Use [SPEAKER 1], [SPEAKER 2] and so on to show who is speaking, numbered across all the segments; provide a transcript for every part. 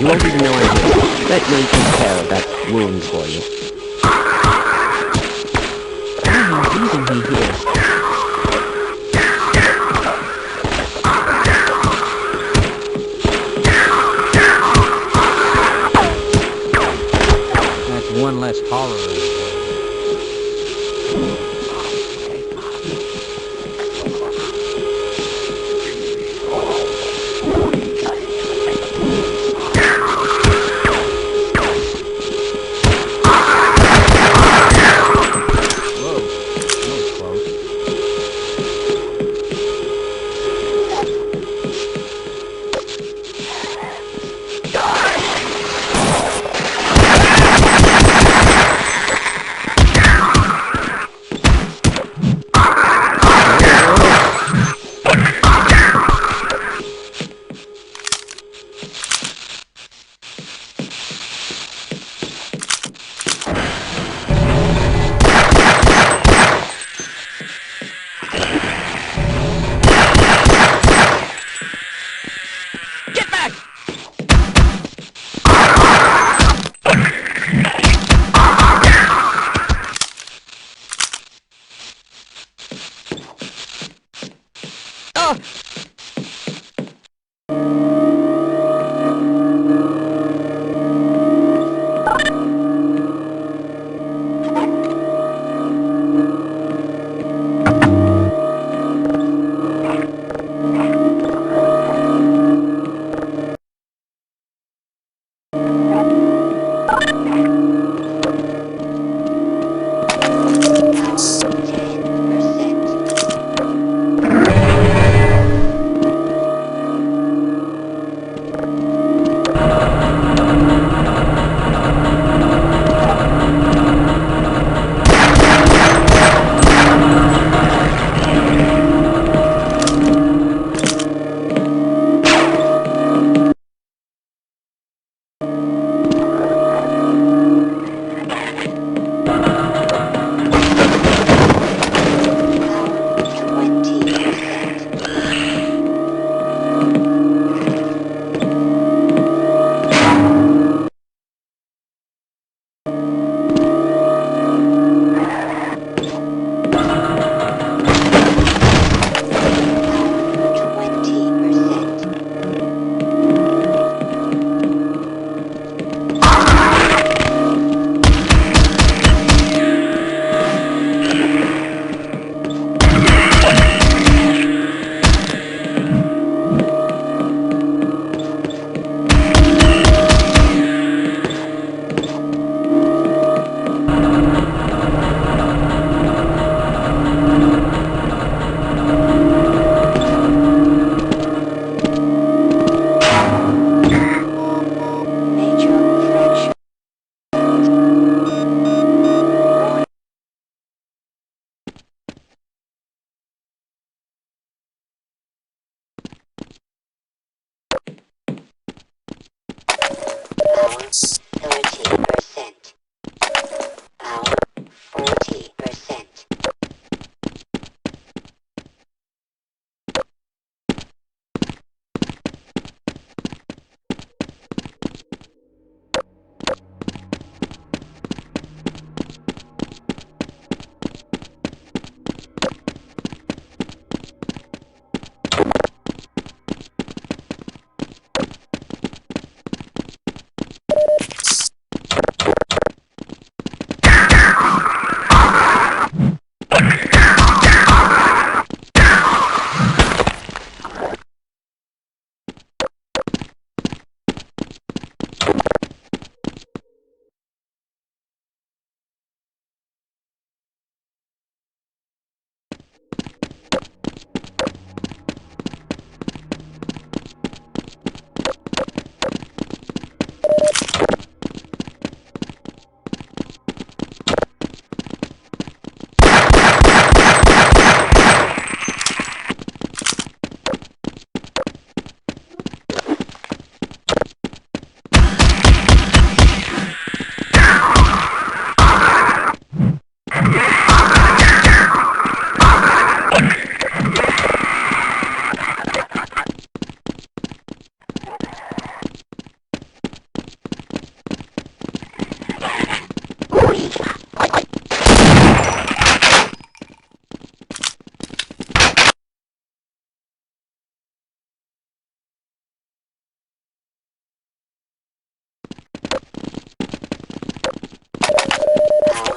[SPEAKER 1] You won't even know I'm here. Let me take care of that wound for you. Why are you leaving me here?
[SPEAKER 2] That's one less horror.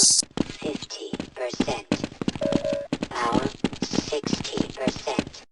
[SPEAKER 3] 50%. Power 60%.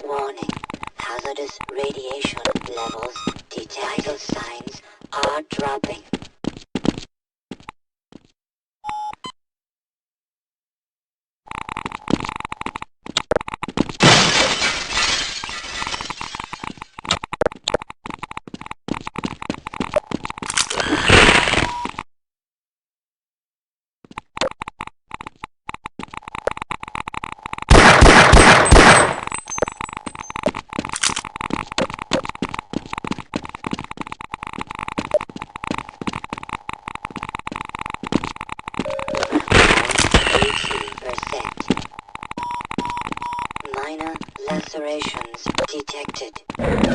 [SPEAKER 3] Warning. Hazardous radiation levels. The vital signs are dropping. Minor lacerations detected.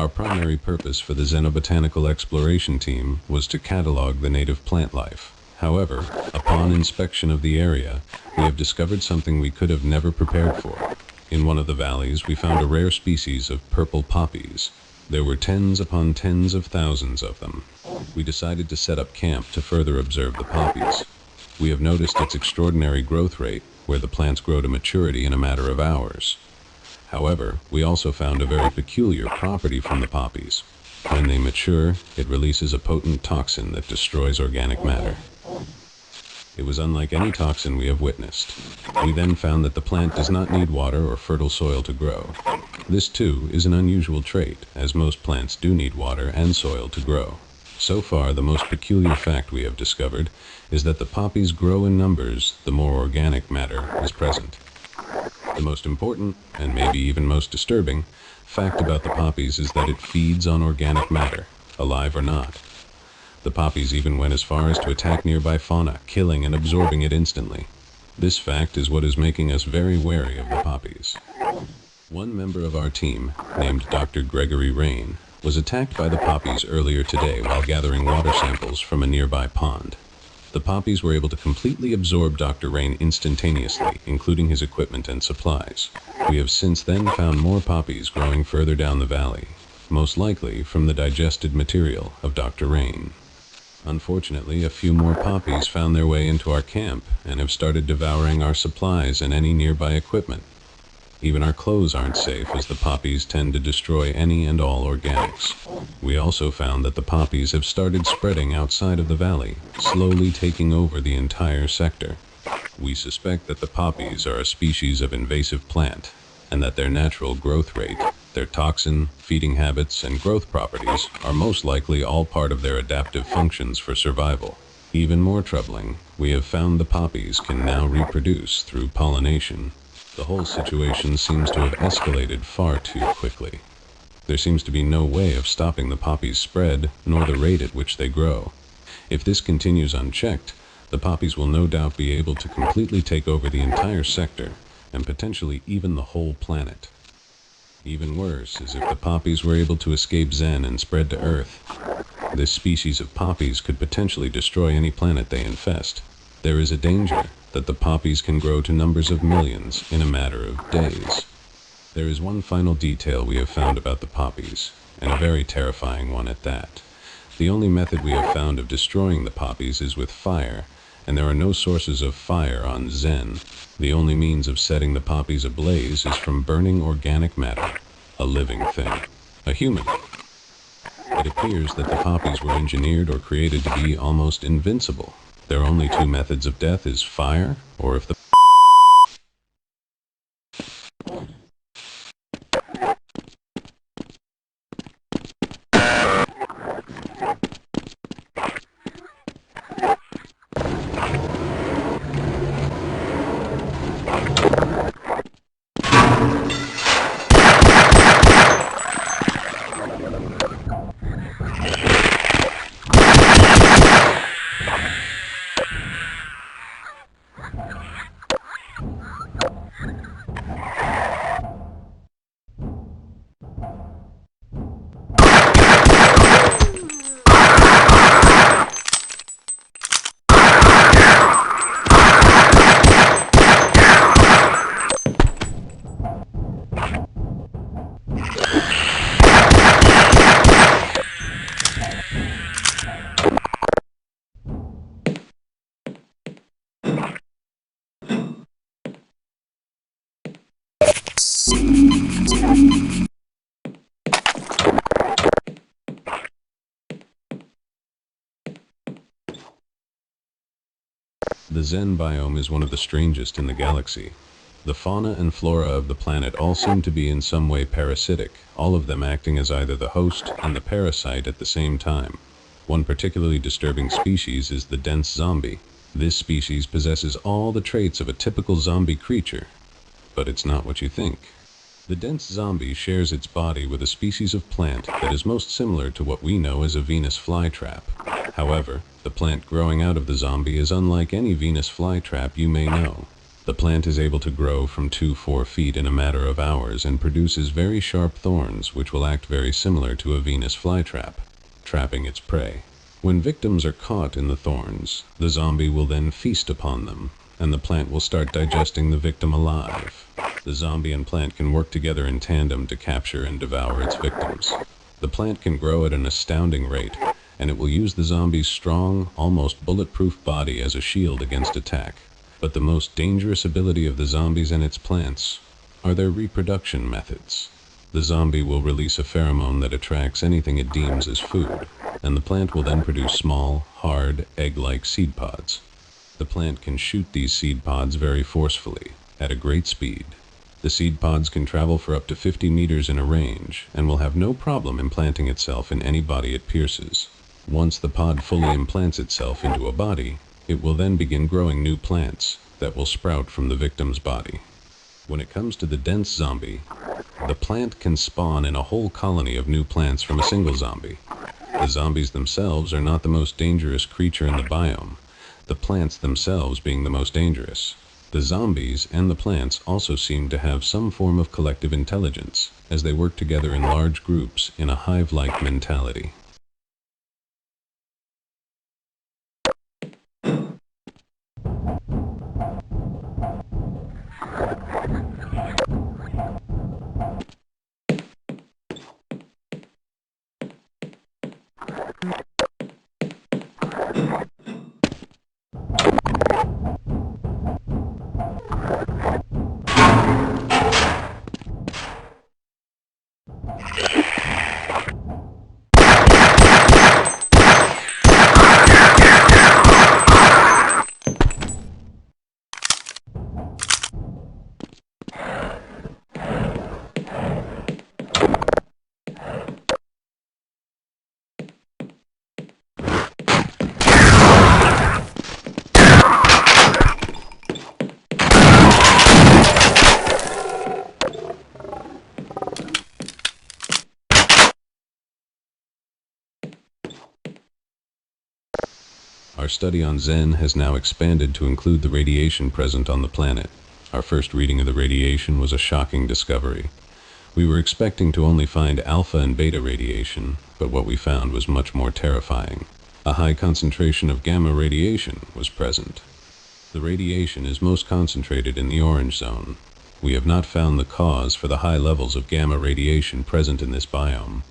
[SPEAKER 4] Our primary purpose for the xenobotanical exploration team was to catalog the native plant life. However, upon inspection of the area, we have discovered something we could have never prepared for. In one of the valleys, we found a rare species of purple poppies. There were tens upon tens of thousands of them. We decided to set up camp to further observe the poppies. We have noticed its extraordinary growth rate, where the plants grow to maturity in a matter of hours. However, we also found a very peculiar property from the poppies. When they mature, it releases a potent toxin that destroys organic matter. It was unlike any toxin we have witnessed. We then found that the plant does not need water or fertile soil to grow. This too is an unusual trait, as most plants do need water and soil to grow. So far, the most peculiar fact we have discovered is that the poppies grow in numbers the more organic matter is present. The most important, and maybe even most disturbing, fact about the poppies is that it feeds on organic matter, alive or not. The poppies even went as far as to attack nearby fauna, killing and absorbing it instantly. This fact is what is making us very wary of the poppies. One member of our team, named Dr. Gregory Rain, was attacked by the poppies earlier today while gathering water samples from a nearby pond. The poppies were able to completely absorb Dr. Rain instantaneously, including his equipment and supplies. We have since then found more poppies growing further down the valley, most likely from the digested material of Dr. Rain. Unfortunately, a few more poppies found their way into our camp and have started devouring our supplies and any nearby equipment. Even our clothes aren't safe, as the poppies tend to destroy any and all organics. We also found that the poppies have started spreading outside of the valley, slowly taking over the entire sector. We suspect that the poppies are a species of invasive plant, and that their natural growth rate, their toxin, feeding habits, and growth properties are most likely all part of their adaptive functions for survival. Even more troubling, we have found the poppies can now reproduce through pollination. The whole situation seems to have escalated far too quickly. There seems to be no way of stopping the poppies' spread, nor the rate at which they grow. If this continues unchecked, the poppies will no doubt be able to completely take over the entire sector, and potentially even the whole planet. Even worse is if the poppies were able to escape Zen and spread to Earth. This species of poppies could potentially destroy any planet they infest. There is a danger that the poppies can grow to numbers of millions in a matter of days. There is one final detail we have found about the poppies, and a very terrifying one at that. The only method we have found of destroying the poppies is with fire, and there are no sources of fire on Zen. The only means of setting the poppies ablaze is from burning organic matter, a living thing, a human. It appears that the poppies were engineered or created to be almost invincible. Their only two methods of death is fire, or if the The Zen biome is one of the strangest in the galaxy. The fauna and flora of the planet all seem to be in some way parasitic, all of them acting as either the host and the parasite at the same time. One particularly disturbing species is the dense zombie. This species possesses all the traits of a typical zombie creature, but it's not what you think. The dense zombie shares its body with a species of plant that is most similar to what we know as a Venus flytrap. However, the plant growing out of the zombie is unlike any Venus flytrap you may know. The The plant is able to grow from 2-4 feet in a matter of hours and produces very sharp thorns which will act very similar to a Venus flytrap, trapping its prey. When victims are caught in the thorns, the zombie will then feast upon them, and the plant will start digesting the victim alive. The zombie and plant can work together in tandem to capture and devour its victims. The plant can grow at an astounding rate, and it will use the zombie's strong, almost bulletproof body as a shield against attack. But the most dangerous ability of the zombies and its plants are their reproduction methods. The zombie will release a pheromone that attracts anything it deems as food, and the plant will then produce small, hard, egg-like seed pods. The plant can shoot these seed pods very forcefully, at a great speed. The seed pods can travel for up to 50 meters in a range, and will have no problem implanting itself in any body it pierces. Once the pod fully implants itself into a body, it will then begin growing new plants that will sprout from the victim's body. When it comes to the dense zombie, the plant can spawn in a whole colony of new plants from a single zombie. The zombies themselves are not the most dangerous creature in the biome, the plants themselves being the most dangerous. The zombies and the plants also seem to have some form of collective intelligence, as they work together in large groups in a hive-like mentality. Our study on Zen has now expanded to include the radiation present on the planet. Our first reading of the radiation was a shocking discovery. We were expecting to only find alpha and beta radiation, but what we found was much more terrifying. A high concentration of gamma radiation was present. The radiation is most concentrated in the orange zone. We have not found the cause for the high levels of gamma radiation present in this biome.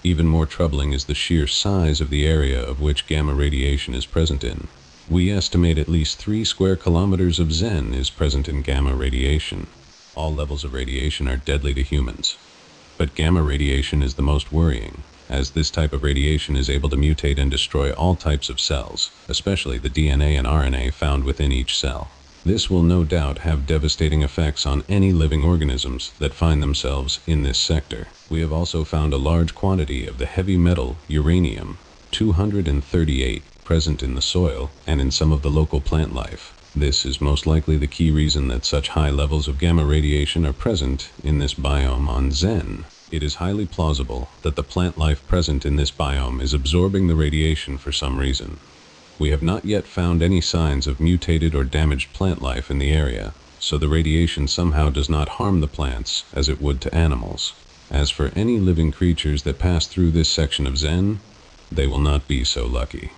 [SPEAKER 4] Even more troubling is the sheer size of the area of which gamma radiation is present in. We estimate at least 3 square kilometers of Zen is present in gamma radiation. All levels of radiation are deadly to humans. But gamma radiation is the most worrying, as this type of radiation is able to mutate and destroy all types of cells, especially the DNA and RNA found within each cell. This will no doubt have devastating effects on any living organisms that find themselves in this sector. We have also found a large quantity of the heavy metal uranium-238 present in the soil and in some of the local plant life. This is most likely the key reason that such high levels of gamma radiation are present in this biome on Zen. It is highly plausible that the plant life present in this biome is absorbing the radiation for some reason. We have not yet found any signs of mutated or damaged plant life in the area, so the radiation somehow does not harm the plants as it would to animals. As for any living creatures that pass through this section of Zen, they will not be so lucky.